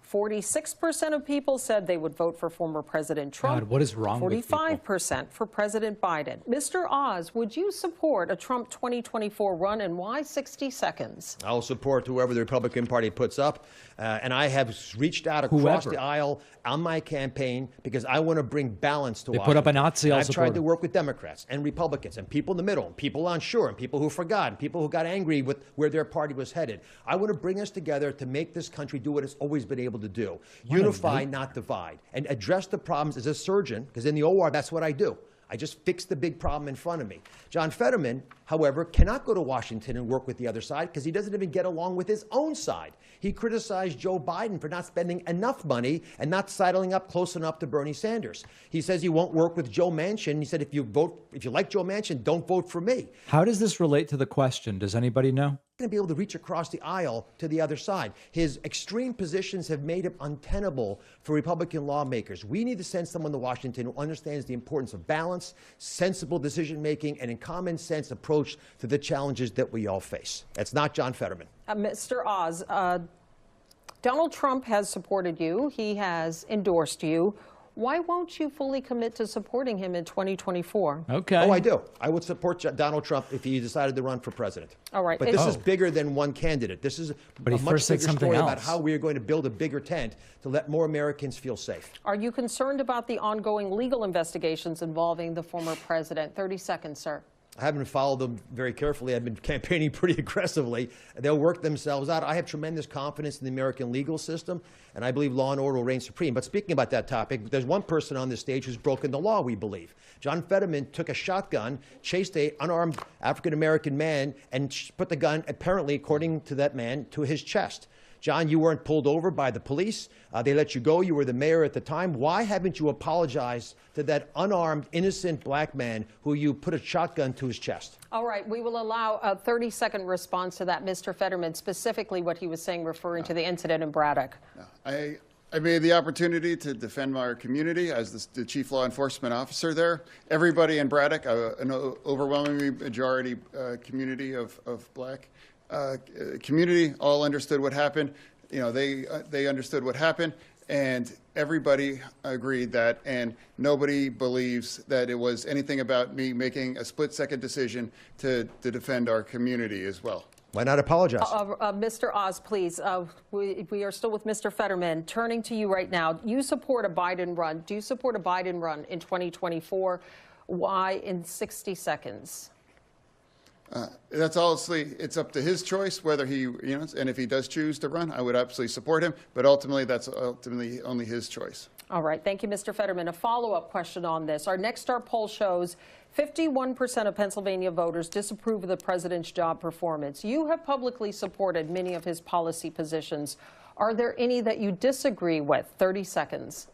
46% of people said they would vote for former President Trump. God, what is wrong with people? 45% for President Biden. Mr. Oz, would you support a Trump 2024 run, and why 60 seconds? I'll support whoever the Republican Party puts up. And I have reached out across the aisle on my campaign because I want to bring balance to Washington. They put up a Nazi, I'll I've support tried to them. work with Democrats and Republicans and people in the middle, and people unsure, and people who forgot, and people who got angry with where their party was headed. I want to bring us together to make this country do what it's always been able to do. Unify, not divide, and address the problems as a surgeon, because in the OR, that's what I do. I just fix the big problem in front of me. John Fetterman, however, cannot go to Washington and work with the other side because he doesn't even get along with his own side. He criticized Joe Biden for not spending enough money and not sidling up close enough to Bernie Sanders. He says he won't work with Joe Manchin. He said, if you like Joe Manchin, don't vote for me. How does this relate to the question? Does anybody know? Going to be able to reach across the aisle to the other side. His extreme positions have made him untenable for Republican lawmakers. We need to send someone to Washington who understands the importance of balance, sensible decision-making, and a common sense approach to the challenges that we all face. That's not John Fetterman. Mr. Oz, Donald Trump has supported you. He has endorsed you. Why won't you fully commit to supporting him in 2024? Okay. Oh, I do. I would support Donald Trump if he decided to run for president. All right. But this is bigger than one candidate. This is But a he much first said bigger something story about else. how we are going to build a bigger tent to let more Americans feel safe. Are you concerned about the ongoing legal investigations involving the former president? 30 seconds, sir. I haven't followed them very carefully. I've been campaigning pretty aggressively. They'll work themselves out. I have tremendous confidence in the American legal system, and I believe law and order will reign supreme. But speaking about that topic, there's one person on this stage who's broken the law, we believe. John Fetterman took a shotgun, chased an unarmed African-American man, and put the gun, apparently, according to that man, to his chest. John, you weren't pulled over by the police. They let you go. You were the mayor at the time. Why haven't you apologized to that unarmed, innocent black man who you put a shotgun to his chest? All right. We will allow a 30-second response to that, Mr. Fetterman, specifically what he was saying referring to the incident in Braddock. I made the opportunity to defend our community as the chief law enforcement officer there. Everybody in Braddock, an overwhelmingly majority community of black community, all understood what happened. they understood what happened, and everybody agreed that, and nobody believes that it was anything about me making a split-second decision to defend our community as well. Why not apologize? Mr. Oz, please. We are still with Mr. Fetterman. Turning to you right now, you support a Biden run. Do you support a Biden run in 2024? Why in 60 seconds? That's honestly, it's up to his choice whether he, and if he does choose to run, I would absolutely support him. But ultimately, that's ultimately only his choice. All right. Thank you, Mr. Fetterman. A follow-up question on this. Our Nexstar poll shows 51% of Pennsylvania voters disapprove of the president's job performance. You have publicly supported many of his policy positions. Are there any that you disagree with? 30 seconds.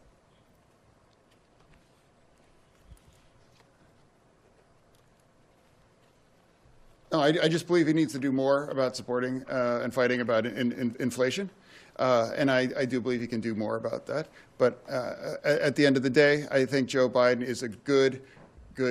No, I just believe he needs to do more about supporting and fighting about inflation. And I do believe he can do more about that. But at the end of the day, I think Joe Biden is a good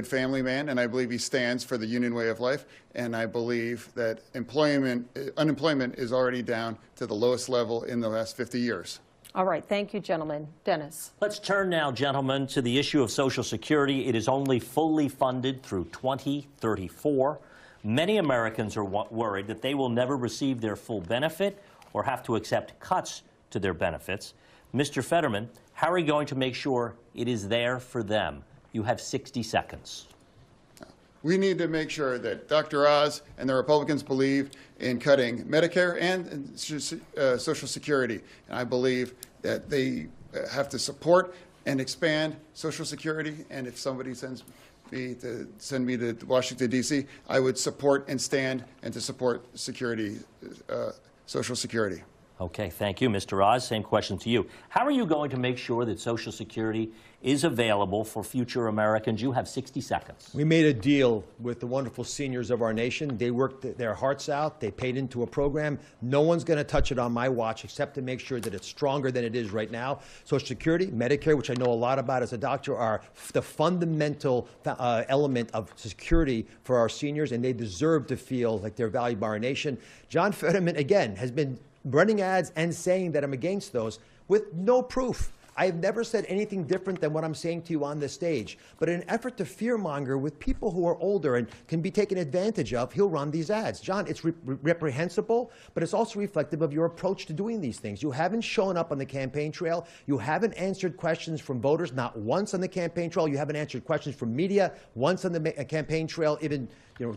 family man, and I believe he stands for the union way of life. And I believe that unemployment is already down to the lowest level in the last 50 years. All right. Thank you, gentlemen. Dennis. Let's turn now, gentlemen, to the issue of Social Security. It is only fully funded through 2034. Many Americans are worried that they will never receive their full benefit or have to accept cuts to their benefits. Mr. Fetterman, how are you going to make sure it is there for them? You have 60 seconds. We need to make sure that Dr. Oz and the Republicans believe in cutting Medicare and Social Security. And I believe that they have to support and expand Social Security. And if somebody send me to Washington, D.C., I would support and stand and to support Social Security. Okay, thank you, Mr. Oz. Same question to you. How are you going to make sure that Social Security is available for future Americans? You have 60 seconds. We made a deal with the wonderful seniors of our nation. They worked their hearts out. They paid into a program. No one's going to touch it on my watch except to make sure that it's stronger than it is right now. Social Security, Medicare, which I know a lot about as a doctor, are the fundamental element of security for our seniors, and they deserve to feel like they're valued by our nation. John Fetterman, again, has been running ads and saying that I'm against those with no proof. I have never said anything different than what I'm saying to you on this stage. But in an effort to fearmonger with people who are older and can be taken advantage of, he'll run these ads. John, it's reprehensible, but it's also reflective of your approach to doing these things. You haven't shown up on the campaign trail. You haven't answered questions from voters, not once on the campaign trail. You haven't answered questions from media once on the campaign trail, even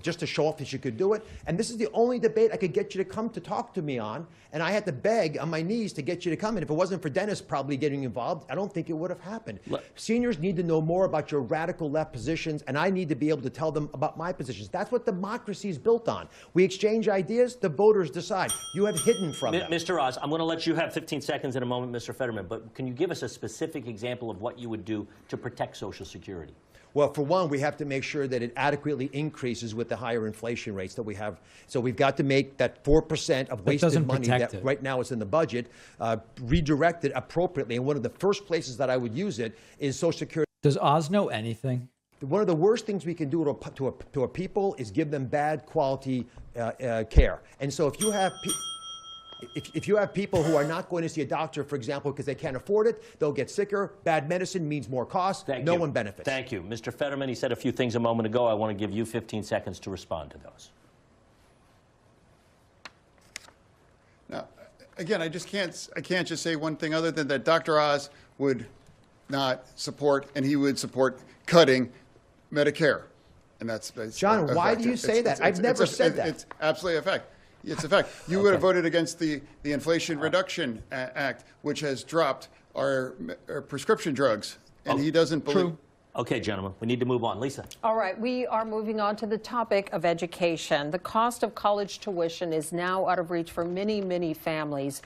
just to show off that you could do it. And this is the only debate I could get you to come to talk to me on. And I had to beg on my knees to get you to come. And if it wasn't for Dennis probably getting involved, I don't think it would have happened. Seniors need to know more about your radical left positions, and I need to be able to tell them about my positions. That's what democracy is built on. We exchange ideas, the voters decide. You have hidden from them. Mr. Oz, I'm going to let you have 15 seconds in a moment, Mr. Fetterman, but can you give us a specific example of what you would do to protect Social Security? Well, for one, we have to make sure that it adequately increases with the higher inflation rates that we have. So we've got to make that 4% of wasted money that right now is in the budget redirected appropriately. And one of the first places that I would use it is Social Security. Does Oz know anything? One of the worst things we can do to a people is give them bad quality care. And so if you have if you have people who are not going to see a doctor, for example, because they can't afford it, they'll get sicker. Bad medicine means more cost. No one benefits. Thank you. Mr. Fetterman, he said a few things a moment ago. I want to give you 15 seconds to respond to those. Now, again, I can't just say one thing other than that Dr. Oz would not support, and he would support cutting Medicare. And that's John, why do you say that? I've never said that. It's absolutely a fact. It's a fact. You would have voted against the Inflation Reduction Act, which has dropped our prescription drugs, and he doesn't believe. True. Okay, gentlemen, we need to move on. Lisa. All right, we are moving on to the topic of education. The cost of college tuition is now out of reach for many, many families.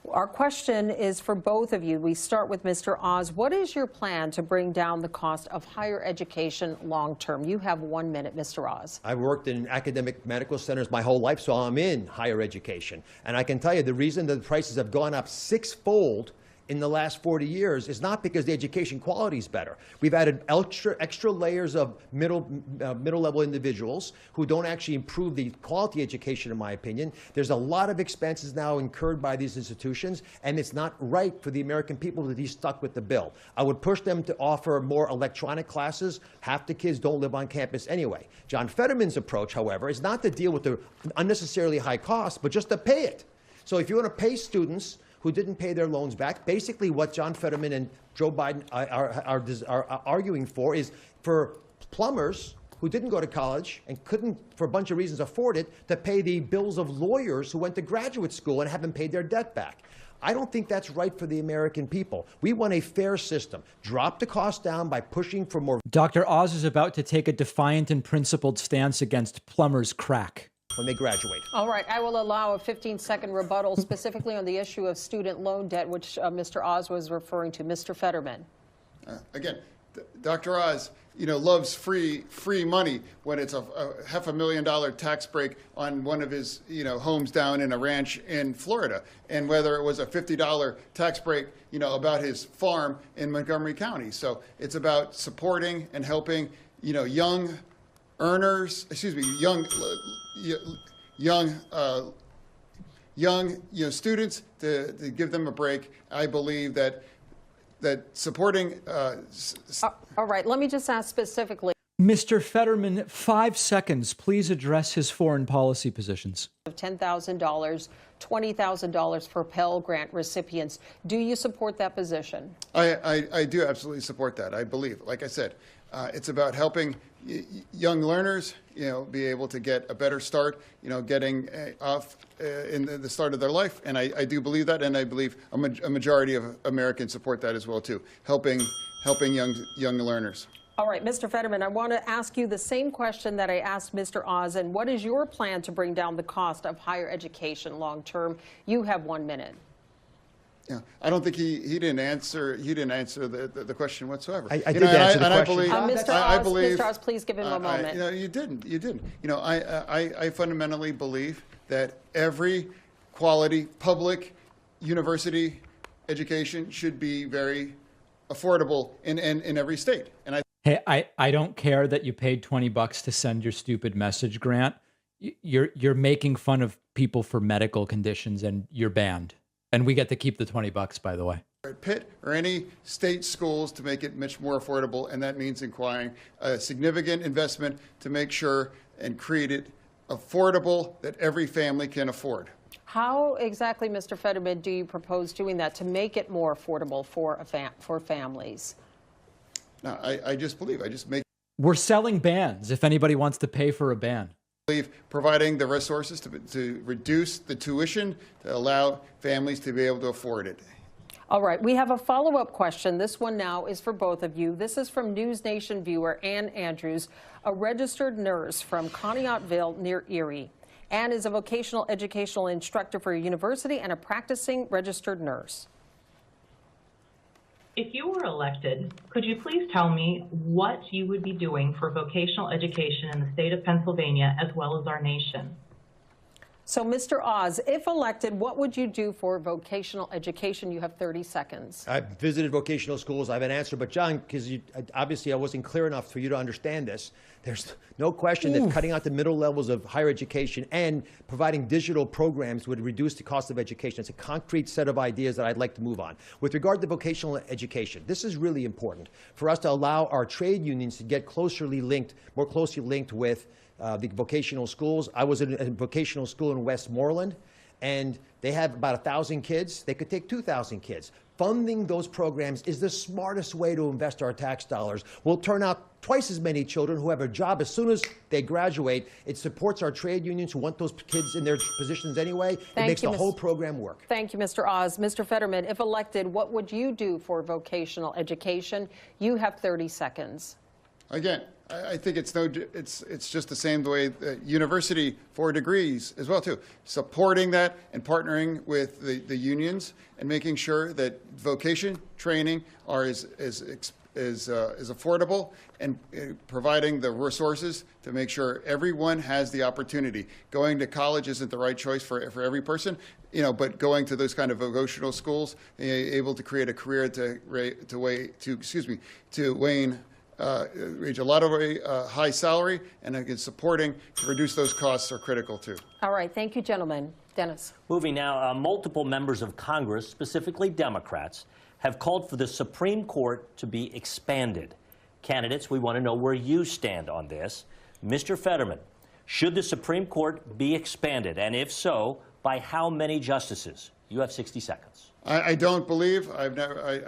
Our question is for both of you. We start with Mr. Oz. What is your plan to bring down the cost of higher education long term? You have 1 minute, Mr. Oz. I've worked in academic medical centers my whole life, so I'm in higher education. And I can tell you the reason that the prices have gone up sixfold in the last 40 years is not because the education quality is better. We've added extra layers of middle-level individuals who don't actually improve the quality education, in my opinion. There's a lot of expenses now incurred by these institutions, and it's not right for the American people to be stuck with the bill. I would push them to offer more electronic classes. Half the kids don't live on campus anyway. John Fetterman's approach, however, is not to deal with the unnecessarily high costs, but just to pay it. So if you want to pay students who didn't pay their loans back, basically what John Fetterman and Joe Biden are arguing for is for plumbers who didn't go to college and couldn't, for a bunch of reasons, afford it, to pay the bills of lawyers who went to graduate school and haven't paid their debt back. I don't think that's right for the American people. We want a fair system. Drop the cost down by pushing for more. Dr. Oz is about to take a defiant and principled stance against plumbers' crack When they graduate. All right, I will allow a 15-second rebuttal specifically on the issue of student loan debt, which Mr. Oz was referring to. Mr. Fetterman. Again, Dr. Oz, loves free money when it's a $500,000 tax break on one of his, homes down in a ranch in Florida, and whether it was a $50 tax break, about his farm in Montgomery County. So it's about supporting and helping, young earners, young students to give them a break. I believe that supporting. All right, let me just ask specifically. Mr. Fetterman, 5 seconds. Please address his foreign policy positions. Of $10,000, $20,000 for Pell Grant recipients. Do you support that position? I do absolutely support that. I believe, like I said, it's about helping young learners, be able to get a better start, getting off in the start of their life. And I do believe that, and I believe a majority of Americans support that as well too, helping young learners. All right, Mr. Fetterman, I want to ask you the same question that I asked Mr. Oz. And what is your plan to bring down the cost of higher education long term? You have 1 minute. Yeah, I don't think he didn't answer. He didn't answer the question whatsoever. I did answer the question. Mr. Oz, please give him a moment. You didn't. I fundamentally believe that every quality public university education should be very affordable in every state. And Hey, I don't care that you paid $20 to send your stupid message, Grant. You're making fun of people for medical conditions, and you're banned. And we get to keep the $20, by the way. At Pitt or any state schools to make it much more affordable, and that means acquiring a significant investment to make sure and create it affordable that every family can afford. How exactly, Mr. Fetterman, do you propose doing that to make it more affordable for families? No, I just believe. We're selling bans if anybody wants to pay for a ban. Providing the resources to reduce the tuition to allow families to be able to afford it. All right, we have a follow-up question. This one now is for both of you. This is from News Nation viewer Ann Andrews, a registered nurse from Conneautville near Erie. Ann is a vocational educational instructor for a university and a practicing registered nurse. If you were elected, could you please tell me what you would be doing for vocational education in the state of Pennsylvania as well as our nation? So, Mr. Oz, if elected, what would you do for vocational education? You have 30 seconds. I've visited vocational schools. I have an answer. But, John, because obviously I wasn't clear enough for you to understand this, there's no question that cutting out the middle levels of higher education and providing digital programs would reduce the cost of education. It's a concrete set of ideas that I'd like to move on. With regard to vocational education, this is really important for us to allow our trade unions to get more closely linked with the vocational schools. I was in a vocational school in Westmoreland, and they have about 1,000 kids. They could take 2,000 kids. Funding those programs is the smartest way to invest our tax dollars. We'll turn out twice as many children who have a job as soon as they graduate. It supports our trade unions who want those kids in their positions anyway. It makes the whole program work. Thank you, Mr. Oz. Mr. Fetterman, if elected, what would you do for vocational education? You have 30 seconds. Again, I think it's just the same the way the university 4 degrees as well too. Supporting that and partnering with the unions and making sure that vocation training are as is affordable and providing the resources to make sure everyone has the opportunity. Going to college isn't the right choice for every person, but going to those kind of vocational schools, able to create a career to Wayne. Reach a lot of high salary, and again, supporting to reduce those costs are critical too. All right, thank you, gentlemen. Dennis. Moving now, multiple members of Congress, specifically Democrats, have called for the Supreme Court to be expanded. Candidates, we want to know where you stand on this. Mr. Fetterman, should the Supreme Court be expanded, and if so, by how many justices? You have 60 seconds. I don't believe, I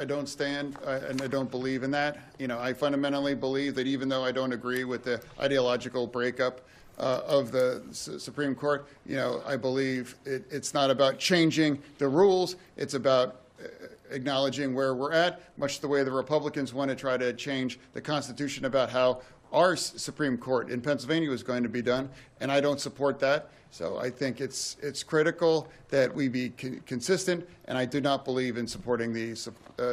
don't stand, and I don't believe in that. I fundamentally believe that even though I don't agree with the ideological breakup of the Supreme Court, I believe it's not about changing the rules. It's about acknowledging where we're at, much the way the Republicans want to try to change the Constitution about how our Supreme Court in Pennsylvania was going to be done, and I don't support that. So I think it's critical that we be consistent, and I do not believe in supporting the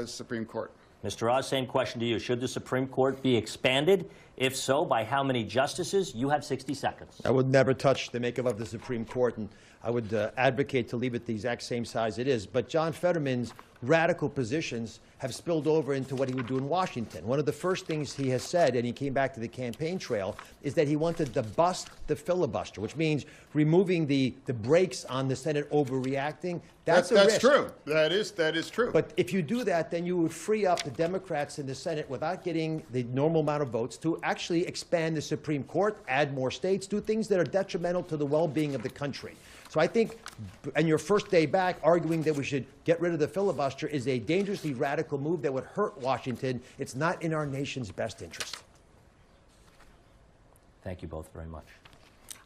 Supreme Court. Mr. Oz, same question to you. Should the Supreme Court be expanded? If so, by how many justices? You have 60 seconds. I would never touch the makeup of the Supreme Court, and I would advocate to leave it the exact same size it is. But John Fetterman's radical positions have spilled over into what he would do in Washington. One of the first things he has said, and he came back to the campaign trail, is that he wanted to bust the filibuster, which means removing the brakes on the Senate overreacting. That's risk. True. That is true. But if you do that, then you would free up the Democrats in the Senate without getting the normal amount of votes to actually expand the Supreme Court, add more states, do things that are detrimental to the well-being of the country. So I think, on your first day back, arguing that we should get rid of the filibuster is a dangerously radical move that would hurt Washington. It's not in our nation's best interest. Thank you both very much.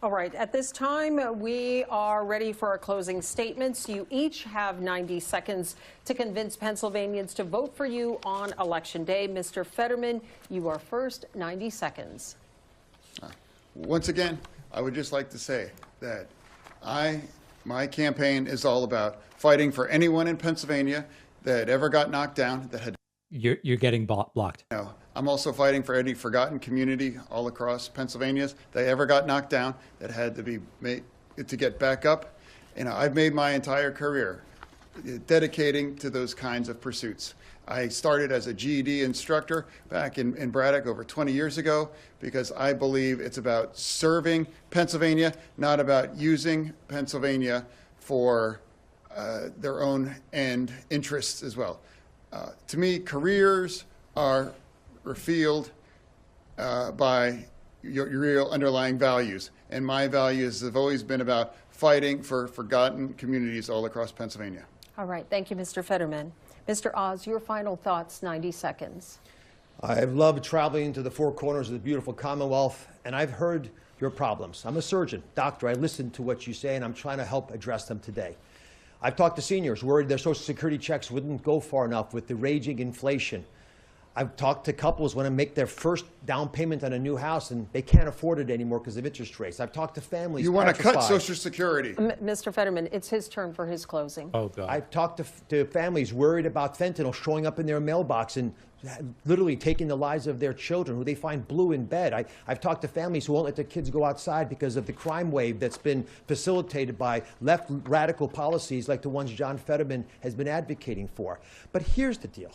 All right, at this time, we are ready for our closing statements. You each have 90 seconds to convince Pennsylvanians to vote for you on Election Day. Mr. Fetterman, you are first, 90 seconds. Once again, I would just like to say that my campaign is all about fighting for anyone in Pennsylvania that ever got knocked down, that had. You're getting blocked. I'm also fighting for any forgotten community all across Pennsylvania that ever got knocked down, that had to be made to get back up. I've made my entire career dedicating to those kinds of pursuits. I started as a GED instructor back in Braddock over 20 years ago because I believe it's about serving Pennsylvania, not about using Pennsylvania for their own end interests as well. To me, careers are revealed by your real underlying values. And my values have always been about fighting for forgotten communities all across Pennsylvania. All right, thank you, Mr. Fetterman. Mr. Oz, your final thoughts, 90 seconds. I've loved traveling to the four corners of the beautiful Commonwealth, and I've heard your problems. I'm a surgeon, doctor. I listen to what you say, and I'm trying to help address them today. I've talked to seniors worried their Social Security checks wouldn't go far enough with the raging inflation. I've talked to couples want to make their first down payment on a new house and they can't afford it anymore because of interest rates. I've talked to families. You want to cut Social Security. Mr. Fetterman, it's his turn for his closing. Oh, God. I've talked to families worried about fentanyl showing up in their mailbox and literally taking the lives of their children who they find blue in bed. I've talked to families who won't let their kids go outside because of the crime wave that's been facilitated by left radical policies like the ones John Fetterman has been advocating for. But here's the deal.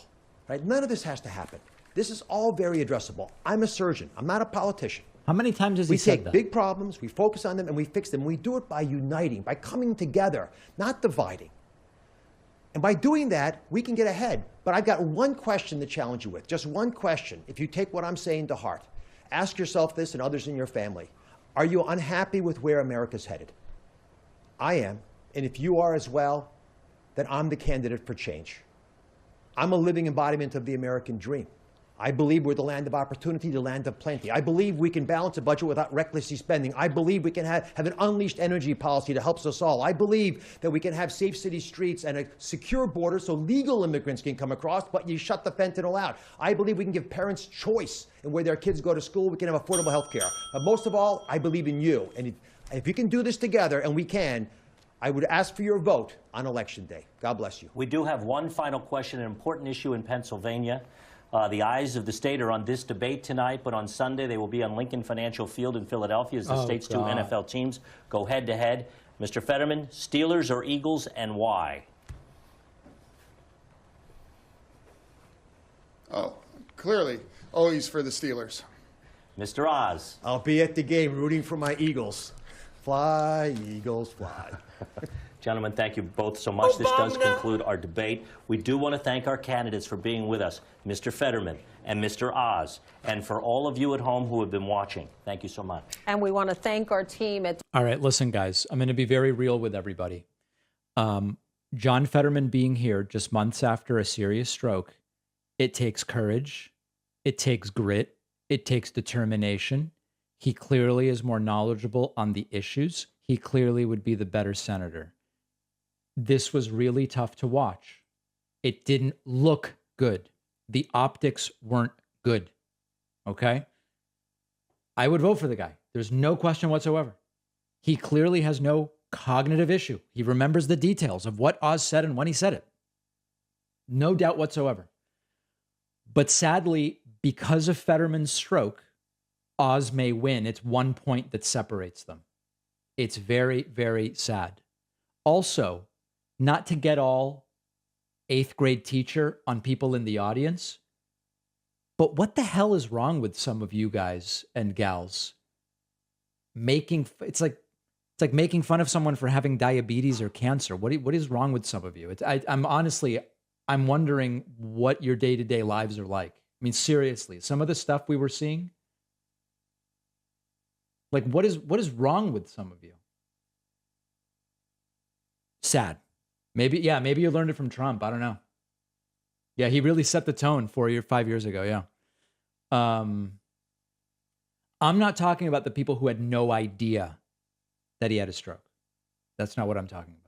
Right? None of this has to happen. This is all very addressable. I'm a surgeon. I'm not a politician. How many times has he said that? We take big problems, we focus on them, and we fix them. We do it by uniting, by coming together, not dividing. And by doing that, we can get ahead. But I've got one question to challenge you with, just one question. If you take what I'm saying to heart, ask yourself this and others in your family. Are you unhappy with where America's headed? I am. And if you are as well, then I'm the candidate for change. I'm a living embodiment of the American dream. I believe we're the land of opportunity, the land of plenty. I believe we can balance a budget without recklessly spending. I believe we can have an unleashed energy policy that helps us all. I believe that we can have safe city streets and a secure border so legal immigrants can come across, but you shut the fentanyl out. I believe we can give parents choice in where their kids go to school. We can have affordable health care. But most of all, I believe in you. And if you can do this together, and we can, I would ask for your vote on Election Day. God bless you. We do have one final question, an important issue in Pennsylvania. The eyes of the state are on this debate tonight, but on Sunday they will be on Lincoln Financial Field in Philadelphia as the state's two NFL teams go head-to-head. Mr. Fetterman, Steelers or Eagles, and why? Oh, clearly, always for the Steelers. Mr. Oz. I'll be at the game rooting for my Eagles. Fly, Eagles, fly. Gentlemen, thank you both so much. This does conclude our debate. We do want to thank our candidates for being with us, Mr. Fetterman and Mr. Oz, and for all of you at home who have been watching. Thank you so much. And we want to thank our team at... All right, listen, guys, I'm going to be very real with everybody. John Fetterman being here just months after a serious stroke, it takes courage, it takes grit, it takes determination. He clearly is more knowledgeable on the issues. He clearly would be the better senator. This was really tough to watch. It didn't look good. The optics weren't good. Okay? I would vote for the guy. There's no question whatsoever. He clearly has no cognitive issue. He remembers the details of what Oz said and when he said it. No doubt whatsoever. But sadly, because of Fetterman's stroke, Oz may win. It's 1 point that separates them. It's very, very sad. Also, not to get all 8th grade teacher on people in the audience, but what the hell is wrong with some of you guys and gals? It's like making fun of someone for having diabetes or cancer. What is wrong with some of you? I'm wondering what your day-to-day lives are like. I mean, seriously, some of the stuff we were seeing, like what is wrong with some of you? Sad. Maybe you learned it from Trump. I don't know. Yeah, he really set the tone 5 years ago. Yeah. I'm not talking about the people who had no idea that he had a stroke. That's not what I'm talking about.